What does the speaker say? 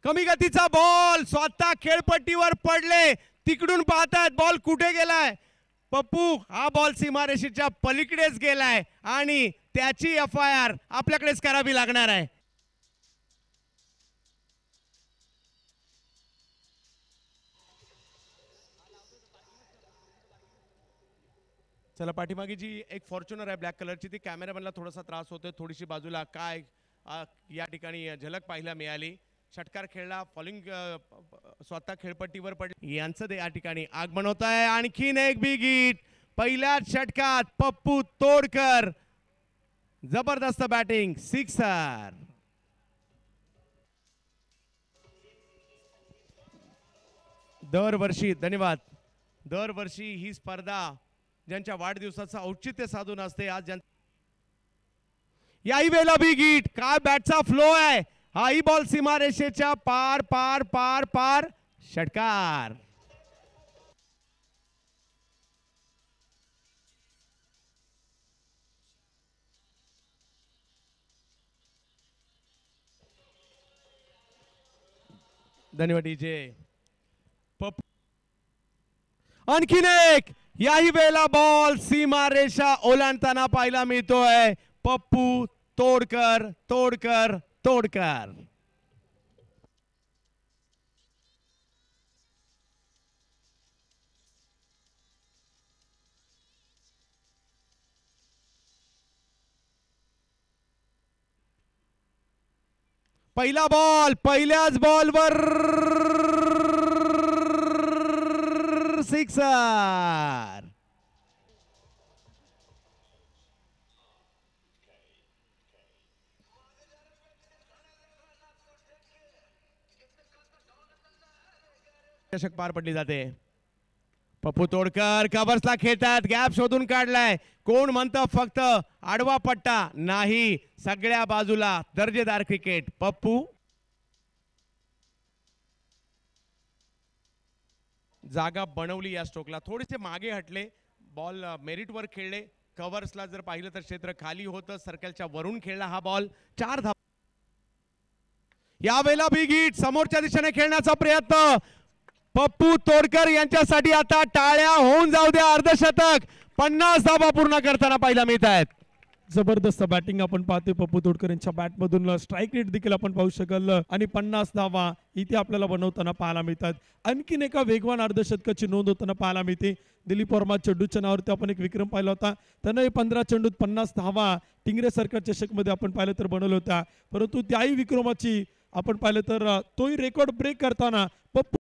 कमी गतीचा बॉल स्वतः खेळपट्टीवर पडले, तिकडून पाहतात बॉल कुठे गेलाय. पप्पू हा बॉल सीमारेषेच्या पलीकडेच गेलाय आणि त्याची FIR आपल्याकडेच करावी लागणार आहे. चला पाठीमागे जी एक फॉर्च्युनर आहे ब्लॅक कलरची, ती कॅमेरामॅनला थोडासा त्रास होतोय, थोडीशी बाजूला काय या ठिकाणी झलक पाहायला मिळाली. षटकार खेळला, फॉलिंग स्वतः खेळपट्टीवर पडले, यांचं या ठिकाणी आगमन होत आहे. आणखीन एक बिग हिट पहिल्याच षटकात पप्पू तोडकर, जबरदस्त बॅटिंग, सिक्सर. दरवर्षी धन्यवाद, दरवर्षी ही स्पर्धा ज्यांच्या वाढदिवसाचं औचित्य साधून असते, आज याही वेळेला बिग हिट, काय बॅटचा फ्लो आहे, हाही बॉल सीमारेषेच्या पार पार पार पार, षटकार. धन्यवाद डीजे. आणखीन एक, याही वेळेला बॉल सीमारेषा ओलांडताना पाहायला मिळतोय. पप्पू तोडकर तोडकर तोडकर. पहिला बॉल, पहिल्याच बॉलवर सिक्सर. चषक पार पडली जाते. पप्पू तोडकर कव्हर्सला खेळतात, गॅप शोधून काढलाय. कोण म्हणतं फक्त आडवा पट्टा, नाही, सगळ्या बाजूला दर्जेदार क्रिकेट. पप्पू जागा बनवली या स्ट्रोकला, थोडेसे मागे हटले, बॉल मेरिटवर खेळले. कव्हर्सला जर पाहिलं तर क्षेत्र खाली होतं, सर्कलच्या वरून खेळला हा बॉल. 4 धावा. यावेळेला बिग हिट, समोरच्या दिशेने खेळण्याचा प्रयत्न. पप्पू तोडकर यांच्यासाठी आता टाळ्या होऊन जाऊ द्या. अर्धशतक, 50 धावा पूर्ण करताना पाहायला मिळत आहेत. जबरदस्त बॅटिंग आपण पाहतोय पप्पू तोडकर यांच्या बॅटमधून. स्ट्राईक रेट देखील आपण पाहू शकाल आणि 50 धावा इथे आपल्याला बनवताना पाहायला मिळतात. आणखीन एका वेगवान अर्धशतकाची नोंद होताना पाहायला मिळते. दिलीप वर्मा चेंडूच्या नावावरती आपण एक विक्रम पाहिला होता. त्यानं 15 चेंडूत 50 धावा टिंगरे सरकार चषकमध्ये आपण पाहिलं तर बनवलं होत्या, परंतु त्याही विक्रमाची आपण पाहिलं तर तोही रेकॉर्ड ब्रेक करताना पप्पू